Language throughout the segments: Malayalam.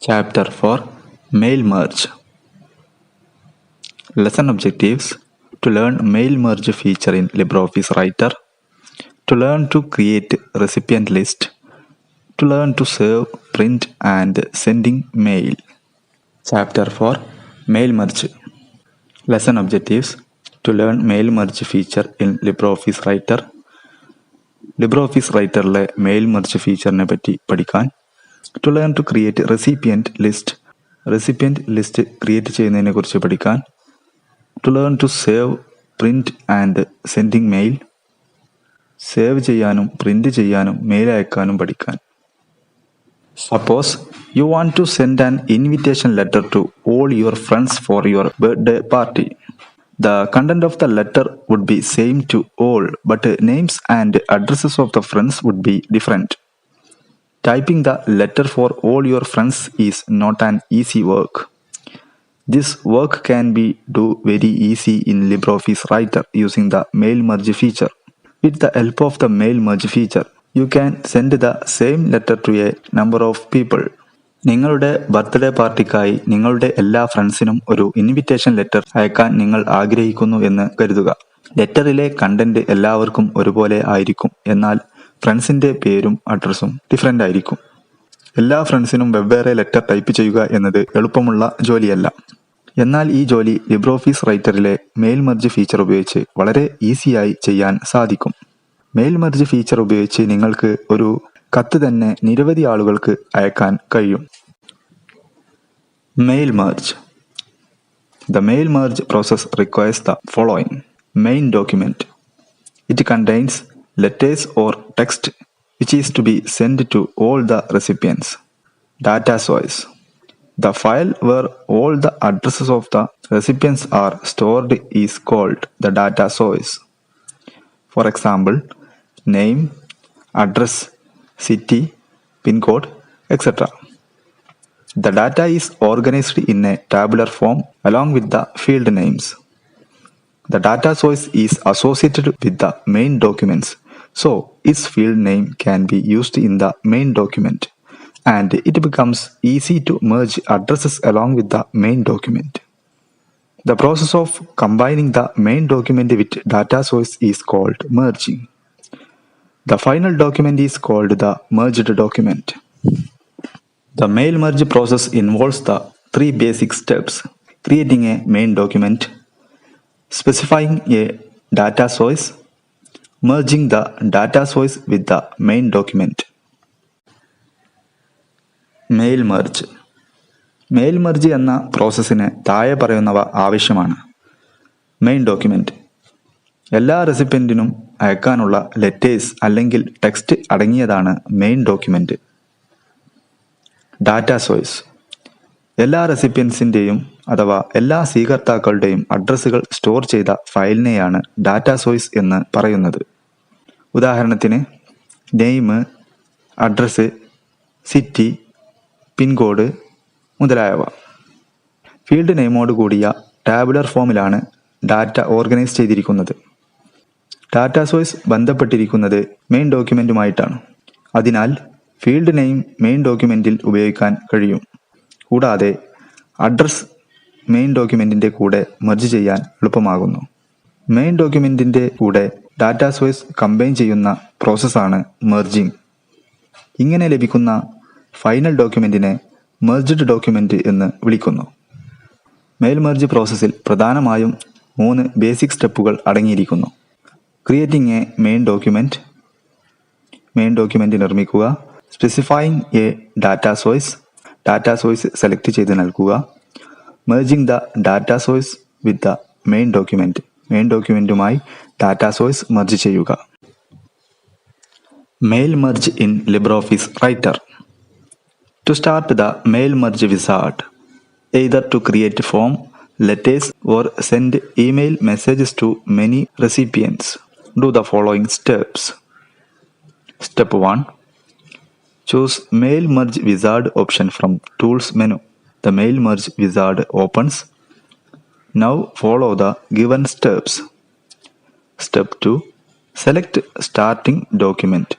Chapter 4 Mail Merge. Lesson objectives: to learn mail merge feature in LibreOffice Writer, to learn to create recipient list, to learn to save, print and sending mail. Chapter 4 Mail Merge. Lesson objectives: to learn mail merge feature in LibreOffice Writer. LibreOffice Writerലെ മെയിൽ മെർജ് ഫീച്ചറിനെ പറ്റി പഠിക്കാൻ, to learn to create recipient list create ചെയ്യുന്നതിനെ കുറിച്ച് പഠിക്കാൻ, to learn to save, print and sending mail, save ചെയ്യാനും പ്രിൻറ്റ് ചെയ്യാനും മെയിൽ അയക്കാനും പഠിക്കാൻ. Suppose you want to send an invitation letter to all your friends for your birthday party. The content of the letter would be same to all, but names and addresses of the friends would be different. Typing the letter for all your friends is not an easy work. This work can be do very easy in LibreOffice Writer using the mail merge feature. With the help of the mail merge feature, you can send the same letter to a number of people. നിങ്ങളുടെ ബർത്ത്ഡേ പാർട്ടിക്കായി നിങ്ങളുടെ എല്ലാ ഫ്രണ്ട്സിനും ഒരു ഇൻവിറ്റേഷൻ ലെറ്റർ അയക്കാൻ നിങ്ങൾ ആഗ്രഹിക്കുന്നു എന്ന് കരുതുക. ലെറ്ററിലെ കണ്ടന്റ് എല്ലാവർക്കും ഒരുപോലെ ആയിരിക്കും, എന്നാൽ ഫ്രണ്ട്സിന്റെ പേരും അഡ്രസ്സും ഡിഫറെൻ്റ് ആയിരിക്കും. എല്ലാ ഫ്രണ്ട്സിനും വെവ്വേറെ ലെറ്റർ ടൈപ്പ് ചെയ്യുക എന്നത് എളുപ്പമുള്ള ജോലിയല്ല. എന്നാൽ ഈ ജോലി LibreOffice റൈറ്ററിലെ മെയിൽ മെർജ് ഫീച്ചർ ഉപയോഗിച്ച് വളരെ ഈസിയായി ചെയ്യാൻ സാധിക്കും. മെയിൽ മെർജ് ഫീച്ചർ ഉപയോഗിച്ച് നിങ്ങൾക്ക് ഒരു കത്ത് തന്നെ നിരവധി ആളുകൾക്ക് അയക്കാൻ കഴിയും. Mail merge. The mail merge process requires the following. Main document. It contains letters or text which is to be sent to all the recipients. Data source. The file where all the addresses of the recipients are stored is called the data source. For example, name, address, city, pin code, etc. The data is organized in a tabular form along with the field names. The data source is associated with the main documents, so its field name can be used in the main document, and it becomes easy to merge addresses along with the main document. The process of combining the main document with data source is called merging. The final document is called the merged document. The mail merge process involves the three basic steps: creating a main document, specifying a data source, merging the data source with the main document. Mail merge. Mail merge എന്ന പ്രോസസ്സിന് താഴെ പറയുന്നവ ആവശ്യമാണ്. Main document. എല്ലാ റെസിപ്പിയന്റിനും അയക്കാനുള്ള ലെറ്റേഴ്സ് അല്ലെങ്കിൽ ടെക്സ്റ്റ് അടങ്ങിയതാണ് മെയിൻ ഡോക്യുമെന്റ്. Data source. എല്ലാ റെസിപ്പിയൻസിൻ്റെയും അഥവാ എല്ലാ സ്വീകർത്താക്കളുടെയും അഡ്രസ്സുകൾ സ്റ്റോർ ചെയ്ത ഫയലിനെയാണ് ഡാറ്റ സോഴ്സ് എന്ന് പറയുന്നത്. ഉദാഹരണത്തിന് നെയിം, അഡ്രസ്സ്, സിറ്റി, പിൻകോഡ് മുതലായവ. ഫീൽഡ് നെയിമോട് കൂടിയ ടാബുലർ ഫോമിലാണ് ഡാറ്റ ഓർഗനൈസ് ചെയ്തിരിക്കുന്നത്. ഡാറ്റ സോഴ്സ് ബന്ധപ്പെട്ടിരിക്കുന്നത് മെയിൻ ഡോക്യുമെന്റുമായിട്ടാണ്. അതിനാൽ ഫീൽഡ് നെയിം മെയിൻ ഡോക്യുമെന്റിൽ ഉപയോഗിക്കാൻ കഴിയും. കൂടാതെ അഡ്രസ് മെയിൻ ഡോക്യുമെന്റിന്റെ കൂടെ മെർജ് ചെയ്യാൻ എളുപ്പമാകുന്നു. മെയിൻ ഡോക്യുമെന്റിന്റെ കൂടെ ഡാറ്റ സോഴ്സ് കമ്പൈൻ ചെയ്യുന്ന പ്രോസസ്സാണ് മെർജിങ്. ഇങ്ങനെ ലഭിക്കുന്ന ഫൈനൽ ഡോക്യുമെന്റിനെ മെർജ്ഡ് ഡോക്യുമെന്റ് എന്ന് വിളിക്കുന്നു. മെയിൽ മെർജ് പ്രോസസ്സിൽ പ്രധാനമായും 3 ബേസിക് സ്റ്റെപ്പുകൾ അടങ്ങിയിരിക്കുന്നു. Creating a main document. Main document നിർമ്മിക്കുക. Specifying a data source select ചെയ്ത് നൽകുക. Merging the data source with the main document. Main ഡോക്യുമെന്റുമായി ഡാറ്റാ സോഴ്സ് മെർജ് ചെയ്യുക. Mail merge in LibreOffice Writer. To start the mail merge wizard, either to create form, letters or send email messages to many recipients, do the following steps. Step 1. Choose Mail Merge Wizard option from Tools menu. The Mail Merge Wizard opens. Now follow the given steps. Step 2. Select Starting Document.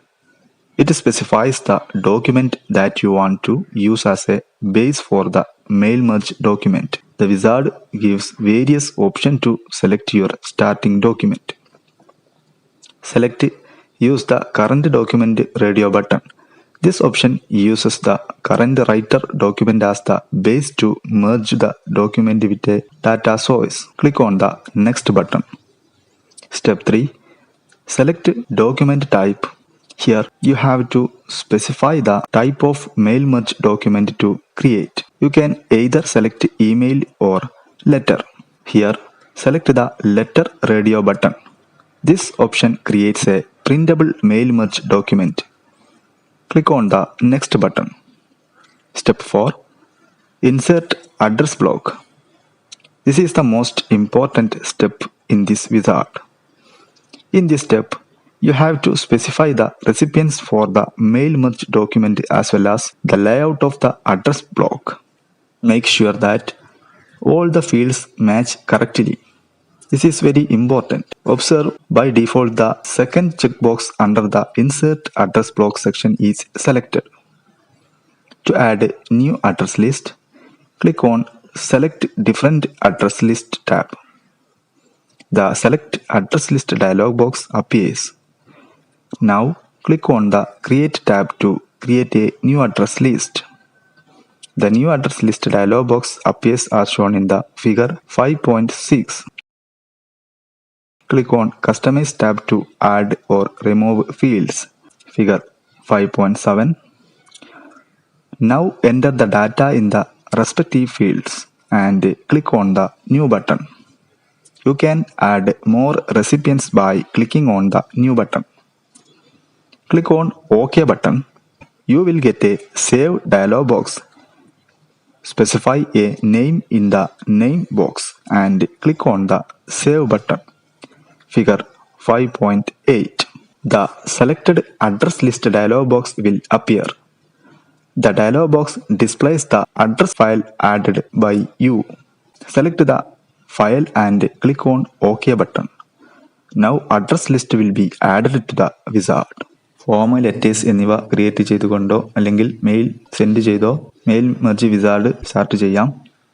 It specifies the document that you want to use as a base for the mail merge document. The wizard gives various options to select your starting document. Select Use the current document radio button. This option uses the current writer document as the base to merge the document with a data source. Click on the Next button. Step 3. Select document type. Here you have to specify the type of mail merge document to create. You can either select email or letter. Here select the letter radio button. This option creates a printable mail merge document. Click on the Next button. Step 4. Insert address block. This is the most important step in this wizard. In this step, you have to specify the recipients for the mail merge document as well as the layout of the address block. Make sure that all the fields match correctly. This is very important. Observe, by default the second checkbox under the Insert Address Block section is selected. To add new address list, click on Select Different Address List tab. The Select Address List dialog box appears. Now click on the Create tab to create a new address list. The new address list dialog box appears as shown in the figure 5.6. Click on Customize tab to add or remove fields. Figure 5.7. Now enter the data in the respective fields and click on the New button. You can add more recipients by clicking on the New button. Click on OK button. You will get a Save dialog box. Specify a name in the Name box and click on the Save button. Figure 5.8. The selected address list dialog box will appear. The dialog box displays the address file added by you. Select the file and click on OK button. Now address list will be added to the wizard. Form, letters എന്നിവ ക്രിയേറ്റ് ചെയ്തുകൊണ്ടോ അല്ലെങ്കിൽ മെയിൽ സെൻഡ് ചെയ്തോ മെയിൽ മെർജ് വിസാർഡ് സ്റ്റാർട്ട് ചെയ്യാം.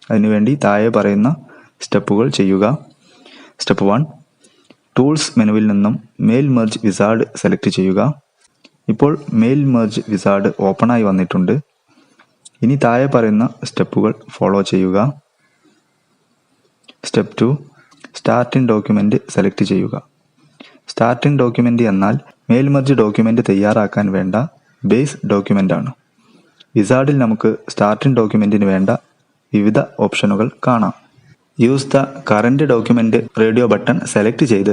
അതിനുവേണ്ടി താഴെ പറയുന്ന സ്റ്റെപ്പുകൾ ചെയ്യുക. സ്റ്റെപ്പ് 1. ടൂൾസ് മെനുവിൽ നിന്നും മെയിൽ മെർജ് വിസാർഡ് സെലക്ട് ചെയ്യുക. ഇപ്പോൾ മെയിൽ മെർജ് വിസാർഡ് ഓപ്പണായി വന്നിട്ടുണ്ട്. ഇനി താഴെ പറയുന്ന സ്റ്റെപ്പുകൾ ഫോളോ ചെയ്യുക. സ്റ്റെപ്പ് 2. സ്റ്റാർട്ടിംഗ് ഡോക്യുമെൻ്റ് സെലക്ട് ചെയ്യുക. സ്റ്റാർട്ടിംഗ് ഡോക്യുമെൻ്റ് എന്നാൽ മെയിൽ മെർജ് ഡോക്യുമെൻ്റ് തയ്യാറാക്കാൻ വേണ്ട ബേസ് ഡോക്യുമെൻ്റ് ആണ്. വിസാർഡിൽ നമുക്ക് സ്റ്റാർട്ടിംഗ് ഡോക്യുമെൻറ്റിന് വേണ്ട വിവിധ ഓപ്ഷനുകൾ കാണാം. Use the current document radio button select ചെയ്ത്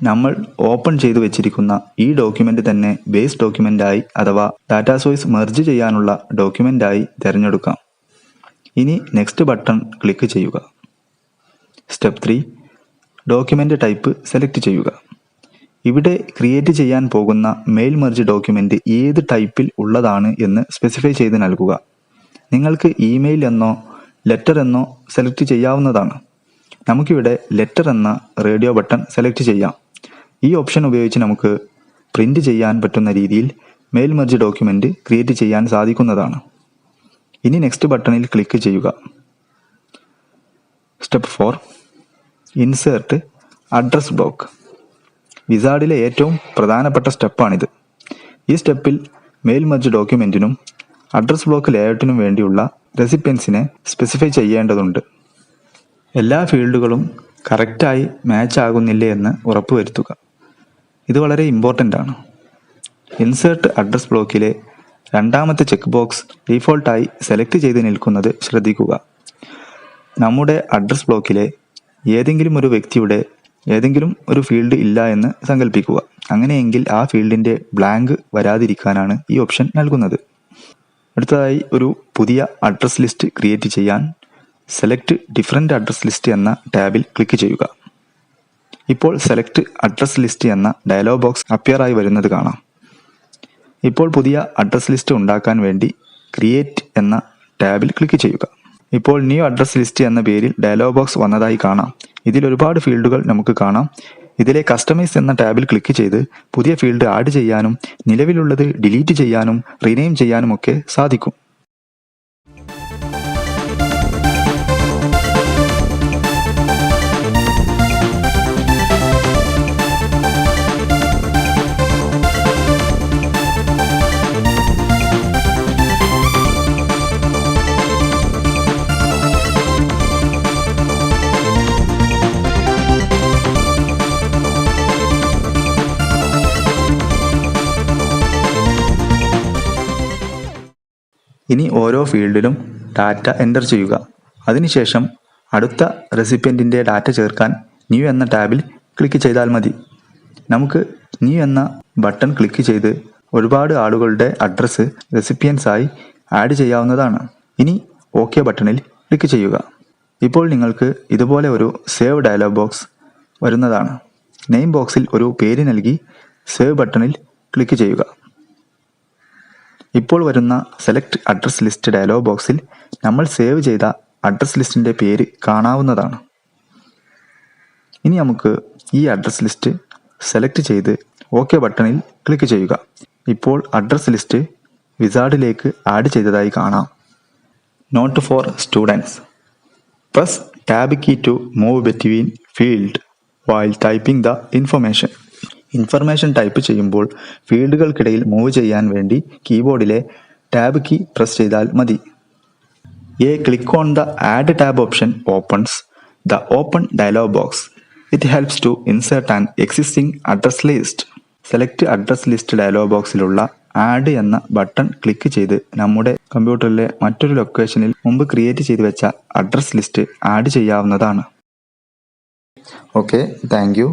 നമ്മൾ ഓപ്പൺ ചെയ്തു വെച്ചിരിക്കുന്ന ഈ ഡോക്യുമെൻ്റ് തന്നെ ബേസ് ഡോക്യുമെൻ്റായി അഥവാ ഡാറ്റാ സോഴ്സ് മെർജ് ചെയ്യാനുള്ള ഡോക്യുമെൻ്റായി തിരഞ്ഞെടുക്കാം. ഇനി നെക്സ്റ്റ് ബട്ടൺ ക്ലിക്ക് ചെയ്യുക. സ്റ്റെപ്പ് 3. ഡോക്യുമെൻ്റ് ടൈപ്പ് സെലക്ട് ചെയ്യുക. ഇവിടെ ക്രിയേറ്റ് ചെയ്യാൻ പോകുന്ന മെയിൽ മെർജ് ഡോക്യുമെൻ്റ് ഏത് ടൈപ്പിൽ ഉള്ളതാണ് എന്ന് സ്പെസിഫൈ ചെയ്ത് നൽകുക. നിങ്ങൾക്ക് ഇമെയിൽ എന്നോ ലെറ്റർ എന്നോ സെലക്ട് ചെയ്യാവുന്നതാണ്. നമുക്കിവിടെ ലെറ്റർ എന്ന റേഡിയോ ബട്ടൺ സെലക്ട് ചെയ്യാം. ഈ ഓപ്ഷൻ ഉപയോഗിച്ച് നമുക്ക് പ്രിൻ്റ് ചെയ്യാൻ പറ്റുന്ന രീതിയിൽ മെയിൽ മെർജ് ഡോക്യുമെൻ്റ് ക്രിയേറ്റ് ചെയ്യാൻ സാധിക്കുന്നതാണ്. ഇനി നെക്സ്റ്റ് ബട്ടണിൽ ക്ലിക്ക് ചെയ്യുക. സ്റ്റെപ്പ് 4. Insert address block. വിസാർഡിലെ ഏറ്റവും പ്രധാനപ്പെട്ട സ്റ്റെപ്പാണിത്. ഈ സ്റ്റെപ്പിൽ മെയിൽ മെർജ് ഡോക്യുമെൻറ്റിനും അഡ്രസ് ബ്ലോക്ക് ലേഔട്ടിനും വേണ്ടിയുള്ള റെസിപ്പിയൻസിനെ സ്പെസിഫൈ ചെയ്യേണ്ടതുണ്ട്. എല്ലാ ഫീൽഡുകളും കറക്റ്റായി മാച്ച് ആകുന്നില്ലേ എന്ന് ഉറപ്പുവരുത്തുക. ഇത് വളരെ ഇമ്പോർട്ടൻ്റ് ആണ്. ഇൻസേർട്ട് അഡ്രസ് ബ്ലോക്കിലെ രണ്ടാമത്തെ ചെക്ക് ബോക്സ് ഡീഫോൾട്ടായി സെലക്ട് ചെയ്ത് നിൽക്കുന്നത് ശ്രദ്ധിക്കുക. നമ്മുടെ അഡ്രസ് ബ്ലോക്കിലെ ഏതെങ്കിലും ഒരു വ്യക്തിയുടെ ഏതെങ്കിലും ഒരു ഫീൽഡ് ഇല്ല എന്ന് സങ്കല്പിക്കുക. അങ്ങനെയെങ്കിൽ ആ ഫീൽഡിൻ്റെ ബ്ലാങ്ക് വരാതിരിക്കാനാണ് ഈ ഓപ്ഷൻ നൽകുന്നത്. അടുത്തതായി ഒരു പുതിയ അഡ്രസ് ലിസ്റ്റ് ക്രിയേറ്റ് ചെയ്യാൻ സെലക്ട് ഡിഫറെൻ്റ് അഡ്രസ് ലിസ്റ്റ് എന്ന ടാബിൽ ക്ലിക്ക് ചെയ്യുക. ഇപ്പോൾ സെലക്ട് അഡ്രസ് ലിസ്റ്റ് എന്ന ഡയലോഗ് ബോക്സ് അപ്പിയർ ആയി വരുന്നത് കാണാം. ഇപ്പോൾ പുതിയ അഡ്രസ് ലിസ്റ്റ് ഉണ്ടാക്കാൻ വേണ്ടി ക്രിയേറ്റ് എന്ന ടാബിൽ ക്ലിക്ക് ചെയ്യുക. ഇപ്പോൾ ന്യൂ അഡ്രസ് ലിസ്റ്റ് എന്ന പേരിൽ ഡയലോഗ് ബോക്സ് വന്നതായി കാണാം. ഇതിൽ ഒരുപാട് ഫീൽഡുകൾ നമുക്ക് കാണാം. ഇതിലെ കസ്റ്റമൈസ് എന്ന ടാബിൽ ക്ലിക്ക് ചെയ്ത് പുതിയ ഫീൽഡ് ആഡ് ചെയ്യാനും നിലവിലുള്ളത് ഡിലീറ്റ് ചെയ്യാനും റീനെയിം ചെയ്യാനും ഒക്കെ സാധിക്കും. ഇനി ഓരോ ഫീൽഡിലും ഡാറ്റ എൻ്റർ ചെയ്യുക. അതിനുശേഷം അടുത്ത റെസിപ്പിയൻറ്റിൻ്റെ ഡാറ്റ ചേർക്കാൻ ന്യൂ എന്ന ടാബിൽ ക്ലിക്ക് ചെയ്താൽ മതി. നമുക്ക് ന്യൂ എന്ന ബട്ടൺ ക്ലിക്ക് ചെയ്ത് ഒരുപാട് ആളുകളുടെ അഡ്രസ്സ് റെസിപ്പിയൻസായി ആഡ് ചെയ്യാവുന്നതാണ്. ഇനി ഓക്കെ ബട്ടണിൽ ക്ലിക്ക് ചെയ്യുക. ഇപ്പോൾ നിങ്ങൾക്ക് ഇതുപോലെ ഒരു സേവ് ഡയലോഗ് ബോക്സ് വരുന്നതാണ്. നെയിം ബോക്സിൽ ഒരു പേര് നൽകി സേവ് ബട്ടണിൽ ക്ലിക്ക് ചെയ്യുക. ഇപ്പോൾ വരുന്ന സെലക്ട് അഡ്രസ് ലിസ്റ്റ് ഡയലോഗ് ബോക്സിൽ നമ്മൾ സേവ് ചെയ്ത അഡ്രസ് ലിസ്റ്റിൻ്റെ പേര് കാണാവുന്നതാണ്. ഇനി നമുക്ക് ഈ അഡ്രസ് ലിസ്റ്റ് സെലക്ട് ചെയ്ത് ഓക്കെ ബട്ടണിൽ ക്ലിക്ക് ചെയ്യുക. ഇപ്പോൾ അഡ്രസ് ലിസ്റ്റ് വിസാർഡിലേക്ക് ആഡ് ചെയ്തതായി കാണാം. Note for students: press tab key to move between field while typing the information. Information type ചെയ്യുമ്പോൾ ഫീൽഡുകൾക്കിടയിൽ മൂവ് ചെയ്യാൻ വേണ്ടി കീബോർഡിലെ ടാബ് കീ പ്രസ് ചെയ്താൽ മതി. Click on the add tab option opens the open dialog box. It helps to insert an existing address list. Select address list dialog ബോക്സിലുള്ള ആഡ് എന്ന ബട്ടൺ ക്ലിക്ക് ചെയ്ത് നമ്മുടെ കമ്പ്യൂട്ടറിലെ മറ്റൊരു ലൊക്കേഷനിൽ മുമ്പ് ക്രിയേറ്റ് ചെയ്ത് വെച്ച അഡ്രസ് ലിസ്റ്റ് ആഡ് ചെയ്യാവുന്നതാണ്. Okay, thank U.